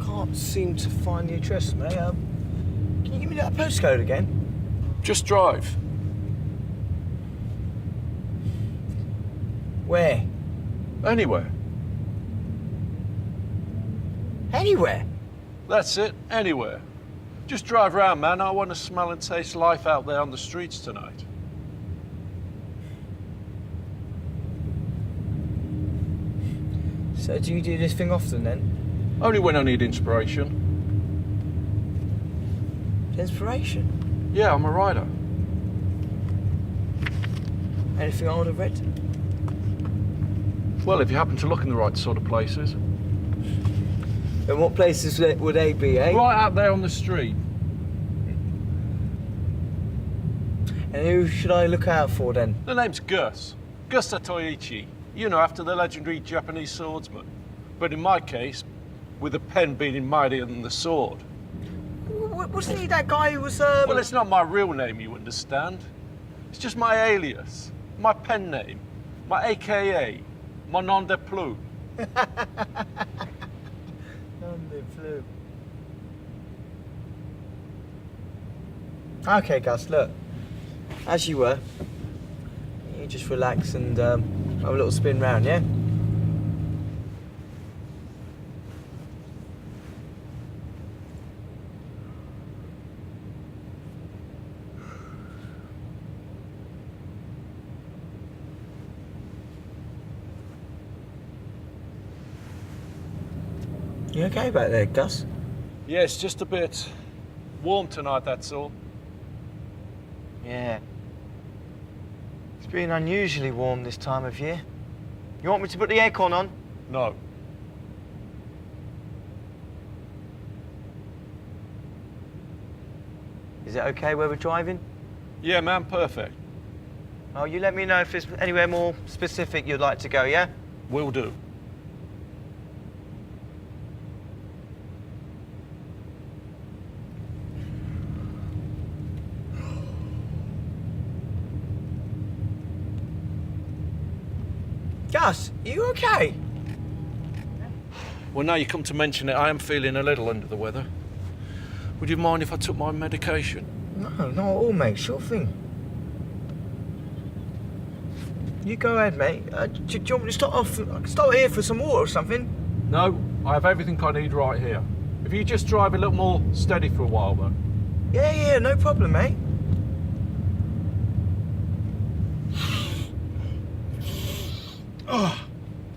Can't seem to find the address, mate. Can you give me that postcode again? Just drive. Where? Anywhere. Anywhere? That's it, anywhere. Just drive round, man. I want to smell and taste life out there on the streets tonight. So do you do this thing often, then? Only when I need inspiration. Inspiration? Yeah, I'm a writer. Anything I would have read? Well, if you happen to look in the right sort of places. And what places would they be, eh? Right out there on the street. And who should I look out for, then? The name's Gus. Gus Zatoichi. You know, after the legendary Japanese swordsman. But in my case, with the pen being mightier than the sword. Wasn't he that guy who was, Well, it's not my real name, you understand. It's just my alias, my pen name, my AKA, my nom de plume. Okay, Gus, look. As you were, you just relax and have a little spin round, yeah? You okay back there, Gus? Yeah, it's just a bit warm tonight, that's all. Yeah. It's been unusually warm this time of year. You want me to put the aircon on? No. Is it okay where we're driving? Yeah, man, perfect. Oh, you let me know if there's anywhere more specific you'd like to go, yeah? Will do. Gus, are you okay? Well, now you come to mention it, I am feeling a little under the weather. Would you mind if I took my medication? No, not at all, mate. Sure thing. You go ahead, mate. Do you want me to stop here for some water or something? No, I have everything I need right here. If you just drive a little more steady for a while, though. Yeah, no problem, mate.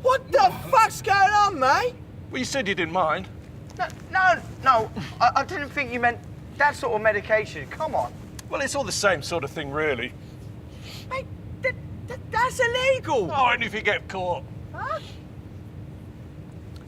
What the fuck's going on, mate? Well, you said you didn't mind. No. I didn't think you meant that sort of medication. Come on. Well, it's all the same sort of thing, really. Mate, that's illegal. Oh, only if you get caught. Huh?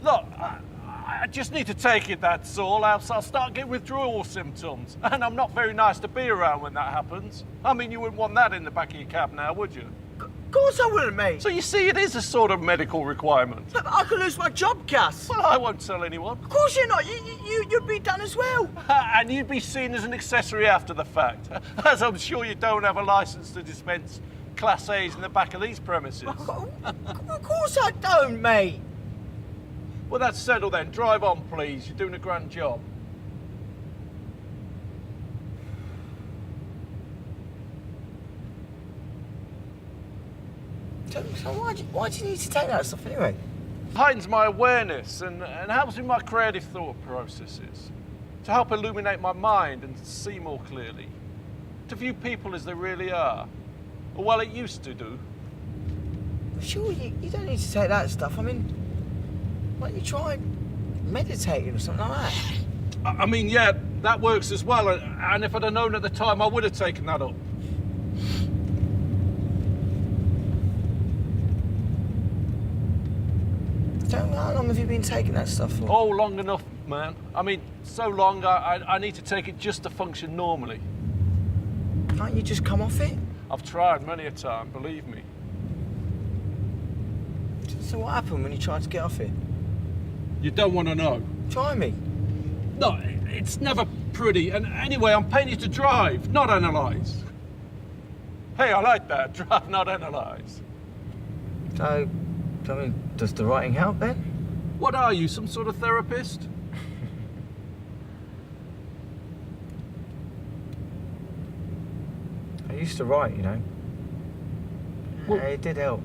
Look, I just need to take it, that's all, else I'll start getting withdrawal symptoms. And I'm not very nice to be around when that happens. I mean, you wouldn't want that in the back of your cab now, would you? Of course I wouldn't, mate. So you see, it is a sort of medical requirement. Look, I could lose my job, Gus. Well, I won't tell anyone. Of course you're not. You'd be done as well. And you'd be seen as an accessory after the fact. As I'm sure you don't have a license to dispense Class A's in the back of these premises. Of course I don't, mate. Well, that's settled then. Drive on, please. You're doing a grand job. So why do you need to take that stuff anyway? Heightens my awareness and helps with my creative thought processes. To help illuminate my mind and see more clearly. To view people as they really are. Or well, it used to do. Sure, you don't need to take that stuff. I mean, why don't you try meditating or something like that? I mean, yeah, that works as well. And if I'd have known at the time, I would have taken that up. How long have you been taking that stuff for? Oh, long enough, man. I mean, so long I need to take it just to function normally. Can't you just come off it? I've tried many a time, believe me. So what happened when you tried to get off it? You don't want to know. Try me. No, it's never pretty. And anyway, I'm paying you to drive, not analyse. Hey, I like that. Drive, not analyse. So, I mean, does the writing help then? What are you, some sort of therapist? I used to write, you know. Well- It did help.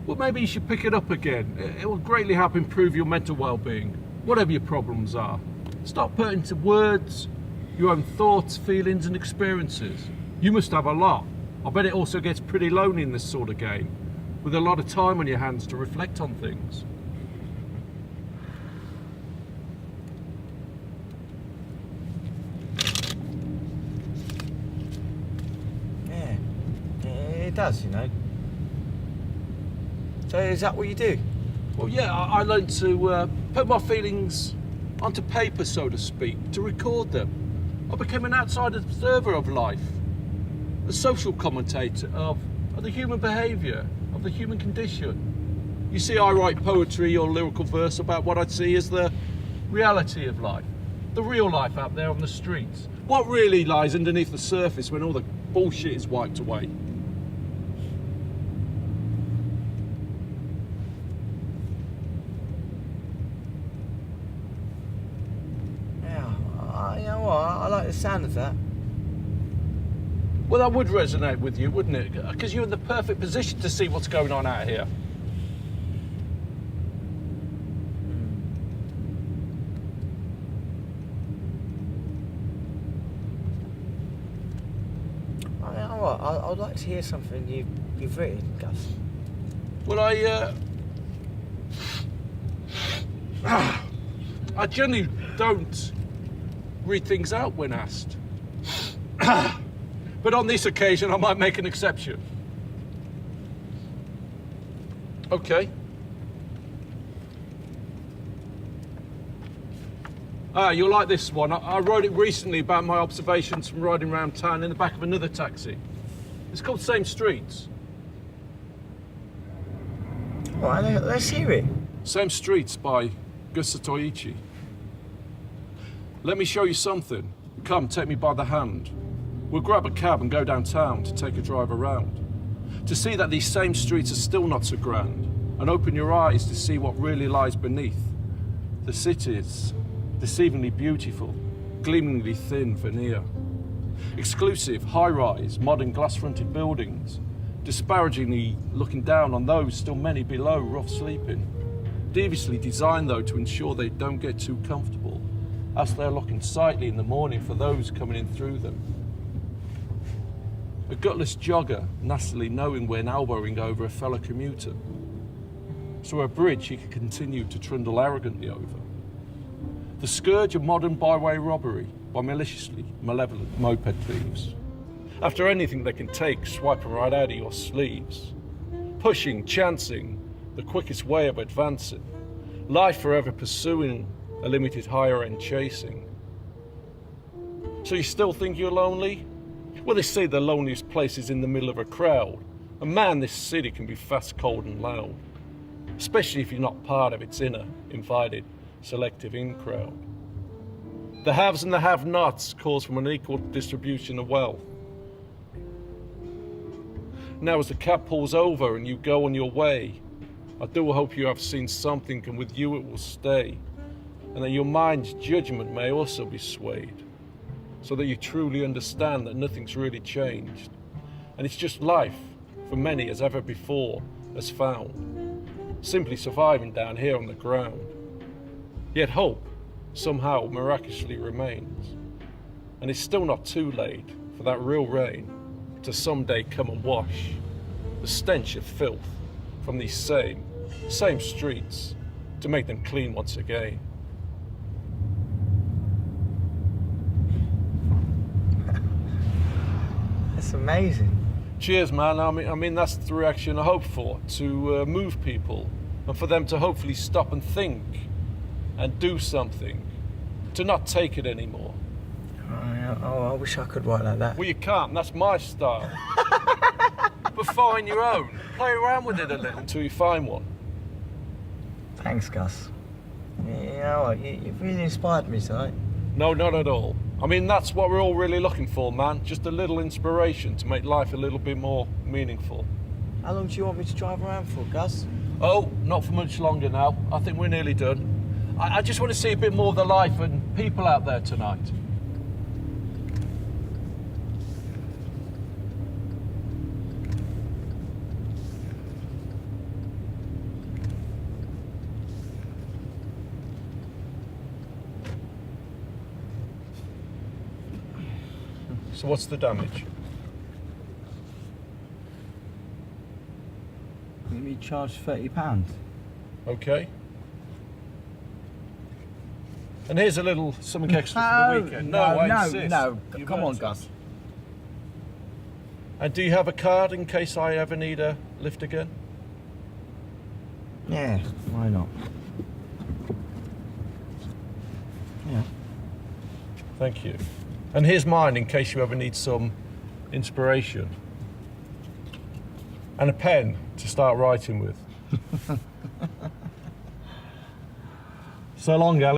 Well, maybe you should pick it up again. It will greatly help improve your mental well-being, whatever your problems are. Start putting into words your own thoughts, feelings and experiences. You must have a lot. I bet it also gets pretty lonely in this sort of game, with a lot of time on your hands to reflect on things. Yeah, it does, you know. So is that what you do? Well, yeah, I learned to put my feelings onto paper, so to speak, to record them. I became an outside observer of life, a social commentator of the human behaviour, of the human condition. You see, I write poetry or lyrical verse about what I'd see as the reality of life, the real life out there on the streets. What really lies underneath the surface when all the bullshit is wiped away. You know what? I like the sound of that. Well, that would resonate with you, wouldn't it? Because you're in the perfect position to see what's going on out here. You know what? I'd like to hear something you've written, Gus. Well, I generally don't read things out when asked. But on this occasion, I might make an exception. Okay. You'll like this one. I wrote it recently about my observations from riding around town in the back of another taxi. It's called Same Streets. All right, let's hear it. Same Streets by Gus Zatoichi. Let me show you something. Come, take me by the hand. We'll grab a cab and go downtown to take a drive around. To see that these same streets are still not so grand, and open your eyes to see what really lies beneath. The city's deceivingly beautiful, gleamingly thin veneer. Exclusive, high-rise, modern glass-fronted buildings, disparagingly looking down on those still many below rough sleeping. Deviously designed, though, to ensure they don't get too comfortable, as they're looking sightly in the morning for those coming in through them. A gutless jogger nastily knowing when elbowing over a fellow commuter. So a bridge he could continue to trundle arrogantly over. The scourge of modern byway robbery by maliciously malevolent moped thieves. After anything they can take, swiping right out of your sleeves. Pushing, chancing, the quickest way of advancing. Life forever pursuing a limited higher end chasing. So you still think you're lonely? Well, they say the loneliest place is in the middle of a crowd. And man, this city can be fast, cold and loud. Especially if you're not part of its inner, invited, selective in-crowd. The haves and the have-nots cause from an equal distribution of wealth. Now as the cab pulls over and you go on your way, I do hope you have seen something and with you it will stay. And that your mind's judgment may also be swayed, so that you truly understand that nothing's really changed. And it's just life, for many as ever before, has found, simply surviving down here on the ground. Yet hope, somehow, miraculously remains. And it's still not too late for that real rain to someday come and wash the stench of filth from these same streets to make them clean once again. That's amazing. Cheers, man. I mean, that's the reaction I hope for, to move people and for them to hopefully stop and think and do something, to not take it anymore. Oh, I wish I could write like that. Well, you can't. That's my style. But find your own. Play around with it a little until you find one. Thanks, Gus. You know what? You've really inspired me tonight. No, not at all. I mean, that's what we're all really looking for, man. Just a little inspiration to make life a little bit more meaningful. How long do you want me to drive around for, Gus? Oh, not for much longer now. I think we're nearly done. I just want to see a bit more of the life and people out there tonight. So what's the damage? Let me charge £30. Okay. And here's a little something extra for the weekend. I insist. No. You've Come on, earned it. Gus. And do you have a card in case I ever need a lift again? Yeah, why not? Yeah. Thank you. And here's mine in case you ever need some inspiration. And a pen to start writing with. So long, Alex.